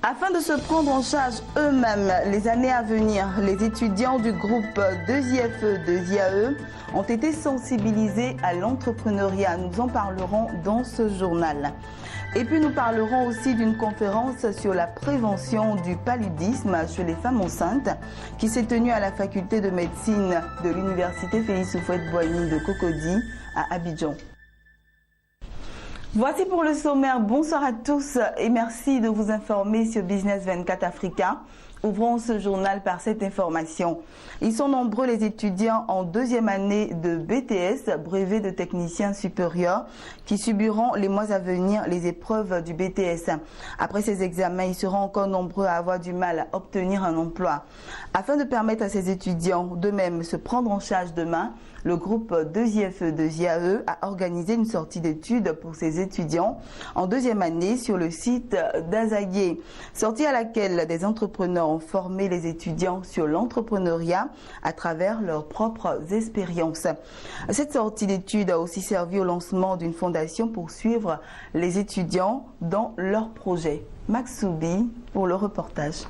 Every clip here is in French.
Afin de se prendre en charge eux-mêmes les années à venir, les étudiants du groupe 2IFE, 2IAE ont été sensibilisés à l'entrepreneuriat. Nous en parlerons dans ce journal. Et puis nous parlerons aussi d'une conférence sur la prévention du paludisme chez les femmes enceintes qui s'est tenue à la faculté de médecine de l'université Félix Houphouët-Boigny de Cocody à Abidjan. Voici pour le sommaire. Bonsoir à tous et merci de vous informer sur Business 24 Africa. Ouvrons ce journal par cette information. Ils sont nombreux les étudiants en deuxième année de BTS, brevet de technicien supérieur, qui subiront les mois à venir les épreuves du BTS. Après ces examens, ils seront encore nombreux à avoir du mal à obtenir un emploi. Afin de permettre à ces étudiants d'eux-mêmes se prendre en charge demain, le groupe 2IFE, 2IAE a organisé une sortie d'études pour ces étudiants en deuxième année sur le site d'Azagué. Sortie à laquelle des entrepreneurs ont formé les étudiants sur l'entrepreneuriat à travers leurs propres expériences. Cette sortie d'études a aussi servi au lancement d'une fondation pour suivre les étudiants dans leurs projets. Max Soubi pour le reportage.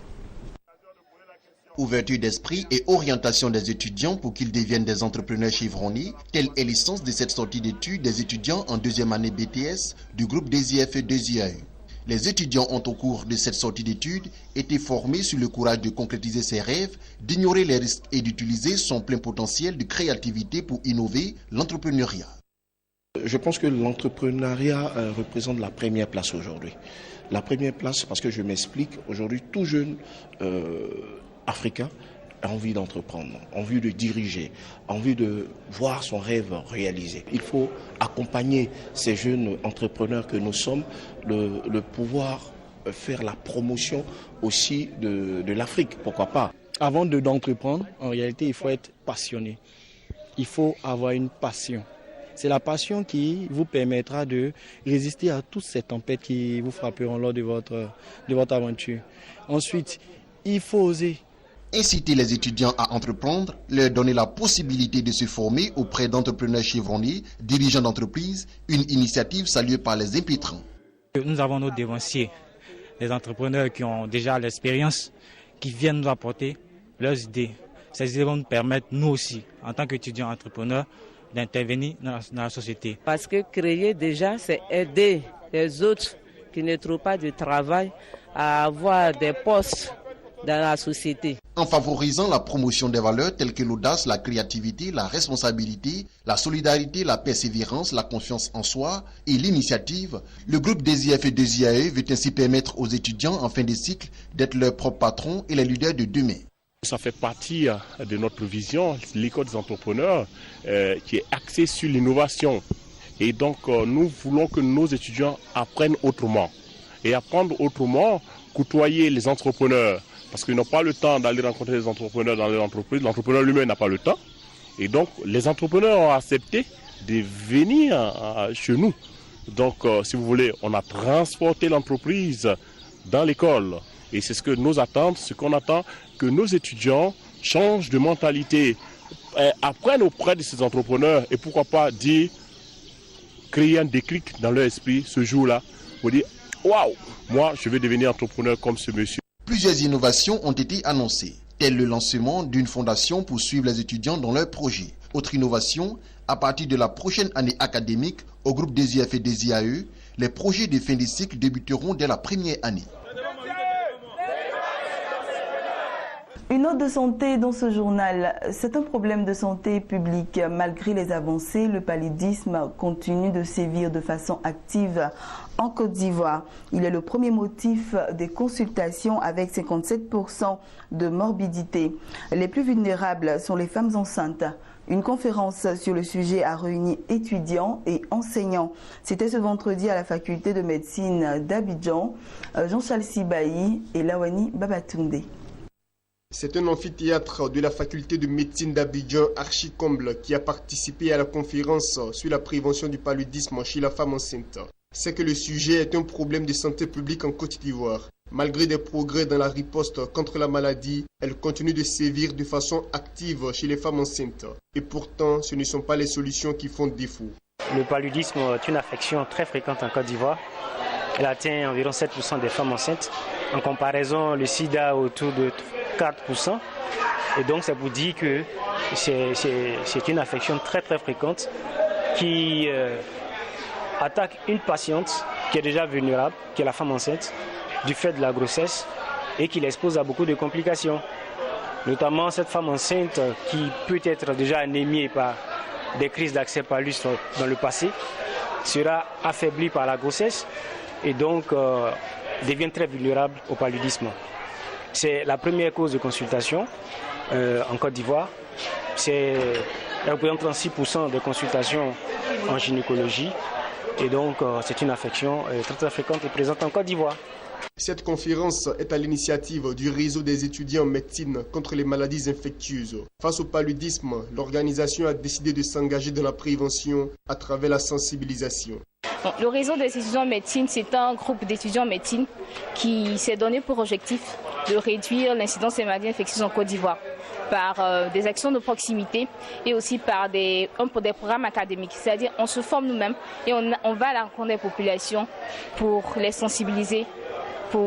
Ouverture d'esprit et orientation des étudiants pour qu'ils deviennent des entrepreneurs chevronnés, telle est l'essence de cette sortie d'études des étudiants en deuxième année BTS du groupe 2IFE et 2IAE. Les étudiants ont au cours de cette sortie d'études été formés sur le courage de concrétiser ses rêves, d'ignorer les risques et d'utiliser son plein potentiel de créativité pour innover l'entrepreneuriat. Je pense que l'entrepreneuriat représente la première place aujourd'hui. La première place parce que je m'explique, aujourd'hui tout jeune africain a envie d'entreprendre, envie de diriger, envie de voir son rêve réalisé. Il faut accompagner ces jeunes entrepreneurs que nous sommes, le pouvoir faire la promotion aussi de l'Afrique, pourquoi pas. Avant d'entreprendre, en réalité, il faut être passionné. Il faut avoir une passion. C'est la passion qui vous permettra de résister à toutes ces tempêtes qui vous frapperont lors de votre aventure. Ensuite, il faut oser. Inciter les étudiants à entreprendre, leur donner la possibilité de se former auprès d'entrepreneurs chevronnés, dirigeants d'entreprise, une initiative saluée par les impétrants. Nous avons nos devanciers, les entrepreneurs qui ont déjà l'expérience, qui viennent nous apporter leurs idées. Ces idées vont nous permettre, nous aussi, en tant qu'étudiants entrepreneurs, d'intervenir dans la société. Parce que créer déjà, c'est aider les autres qui ne trouvent pas de travail à avoir des postes dans la société. En favorisant la promotion des valeurs telles que l'audace, la créativité, la responsabilité, la solidarité, la persévérance, la confiance en soi et l'initiative, le groupe 2IFE et 2IAE veut ainsi permettre aux étudiants en fin de cycle d'être leurs propres patrons et les leaders de demain. Ça fait partie de notre vision, l'école des entrepreneurs, qui est axée sur l'innovation. Et donc, nous voulons que nos étudiants apprennent autrement. Et apprendre autrement, côtoyer les entrepreneurs. Parce qu'ils n'ont pas le temps d'aller rencontrer les entrepreneurs dans leur entreprise. L'entrepreneur lui-même n'a pas le temps. Et donc, les entrepreneurs ont accepté de venir chez nous. Donc, si vous voulez, on a transporté l'entreprise dans l'école. Et c'est ce que nous attendons, ce qu'on attend, que nos étudiants changent de mentalité, apprennent auprès de ces entrepreneurs et pourquoi pas dire, créer un déclic dans leur esprit ce jour-là pour dire « Waouh, moi je vais devenir entrepreneur comme ce monsieur ». Plusieurs innovations ont été annoncées, tel le lancement d'une fondation pour suivre les étudiants dans leurs projets. Autre innovation, à partir de la prochaine année académique, au groupe 2IFE et 2IAE, les projets de fin de cycle débuteront dès la première année. Une note de santé dans ce journal. C'est un problème de santé publique. Malgré les avancées, le paludisme continue de sévir de façon active en Côte d'Ivoire. Il est le premier motif des consultations avec 57% de morbidité. Les plus vulnérables sont les femmes enceintes. Une conférence sur le sujet a réuni étudiants et enseignants. C'était ce vendredi à la faculté de médecine d'Abidjan. Jean-Charles Sibaï et Lawani Babatunde. C'est un amphithéâtre de la faculté de médecine d'Abidjan Archicomble qui a participé à la conférence sur la prévention du paludisme chez la femme enceinte. C'est que le sujet est un problème de santé publique en Côte d'Ivoire. Malgré des progrès dans la riposte contre la maladie, elle continue de sévir de façon active chez les femmes enceintes. Et pourtant, ce ne sont pas les solutions qui font défaut. Le paludisme est une affection très fréquente en Côte d'Ivoire. Elle atteint environ 7% des femmes enceintes. En comparaison, le sida autour de 4%. Et donc, ça vous dit que c'est une affection très très fréquente qui attaque une patiente qui est déjà vulnérable, qui est la femme enceinte, du fait de la grossesse et qui l'expose à beaucoup de complications. Notamment cette femme enceinte qui peut être déjà anémiée par des crises d'accès palus dans le passé, sera affaiblie par la grossesse et donc devient très vulnérable au paludisme. C'est la première cause de consultation en Côte d'Ivoire. Elle représente 36% des consultations en gynécologie et donc c'est une affection très très fréquente et présente en Côte d'Ivoire. Cette conférence est à l'initiative du réseau des étudiants en médecine contre les maladies infectieuses. Face au paludisme, l'organisation a décidé de s'engager dans la prévention à travers la sensibilisation. Le réseau des étudiants en médecine, c'est un groupe d'étudiants en médecine qui s'est donné pour objectif de réduire l'incidence des maladies infectieuses en Côte d'Ivoire par des actions de proximité et aussi par des programmes académiques. C'est-à-dire on se forme nous-mêmes et on va à la rencontre des populations pour les sensibiliser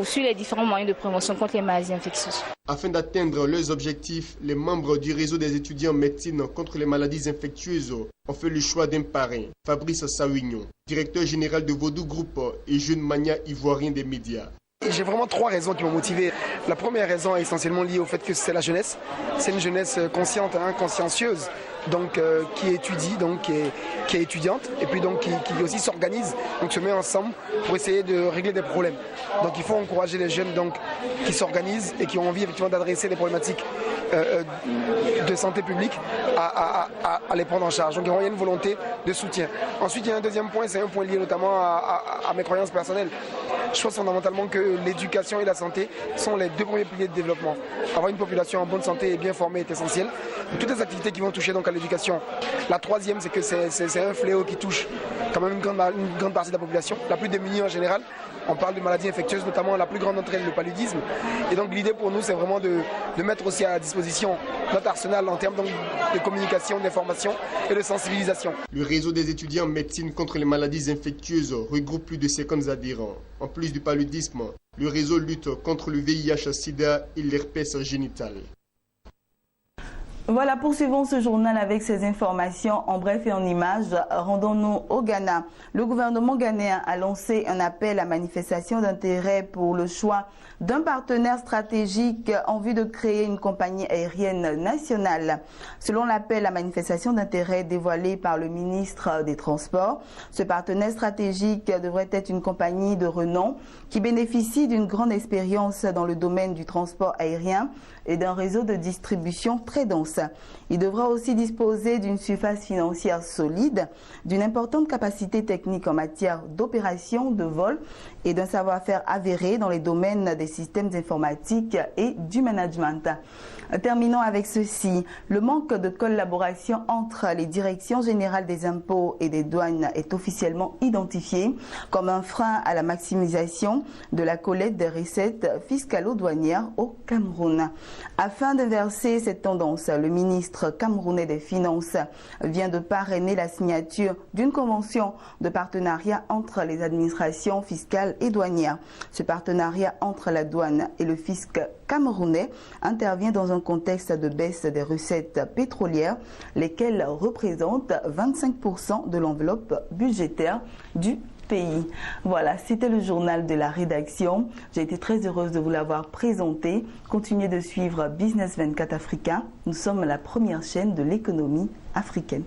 sur les différents moyens de prévention contre les maladies infectieuses. Afin d'atteindre leurs objectifs, les membres du réseau des étudiants en médecine contre les maladies infectieuses ont fait le choix d'un parrain, Fabrice Sawignon, directeur général de Vodou Group et jeune mania ivoirien des médias. J'ai vraiment 3 raisons qui m'ont motivé. La première raison est essentiellement liée au fait que c'est la jeunesse. C'est une jeunesse consciente, consciencieuse, donc qui étudie, donc qui est étudiante, et puis donc qui aussi s'organise, donc se met ensemble pour essayer de régler des problèmes. Donc il faut encourager les jeunes donc qui s'organisent et qui ont envie effectivement d'adresser des problématiques de santé publique à les prendre en charge. Donc il y a une volonté de soutien. Ensuite il y a un deuxième point, c'est un point lié notamment à mes croyances personnelles. Je pense fondamentalement que l'éducation et la santé sont les 2 premiers piliers de développement. Avoir une population en bonne santé et bien formée est essentiel. Toutes les activités qui vont toucher donc à l'éducation. La troisième, c'est que c'est un fléau qui touche quand même une grande partie de la population, la plus démunie en général. On parle de maladies infectieuses, notamment la plus grande d'entre elles, le paludisme. Et donc l'idée pour nous, c'est vraiment de mettre aussi à disposition notre arsenal en termes donc, de communication, d'information et de sensibilisation. Le réseau des étudiants en médecine contre les maladies infectieuses regroupe plus de 50 adhérents. En plus du paludisme, le réseau lutte contre le VIH-Sida et l'herpès génital. Voilà, poursuivons ce journal avec ces informations en bref et en images. Rendons-nous au Ghana. Le gouvernement ghanéen a lancé un appel à manifestation d'intérêt pour le choix d'un partenaire stratégique en vue de créer une compagnie aérienne nationale. Selon l'appel à manifestation d'intérêt dévoilé par le ministre des Transports, ce partenaire stratégique devrait être une compagnie de renom qui bénéficie d'une grande expérience dans le domaine du transport aérien et d'un réseau de distribution très dense. Il devra aussi disposer d'une surface financière solide, d'une importante capacité technique en matière d'opération, de vol et d'un savoir-faire avéré dans les domaines des systèmes informatiques et du management. Terminons avec ceci. Le manque de collaboration entre les directions générales des impôts et des douanes est officiellement identifié comme un frein à la maximisation de la collecte des recettes fiscalo-douanières au Cameroun. Afin d'inverser cette tendance, le ministre camerounais des Finances vient de parrainer la signature d'une convention de partenariat entre les administrations fiscales et douanières. Ce partenariat entre la douane et le fisc camerounais intervient dans un contexte de baisse des recettes pétrolières, lesquelles représentent 25% de l'enveloppe budgétaire du pays. Voilà, c'était le journal de la rédaction. J'ai été très heureuse de vous l'avoir présenté. Continuez de suivre Business 24 Africain. Nous sommes la première chaîne de l'économie africaine.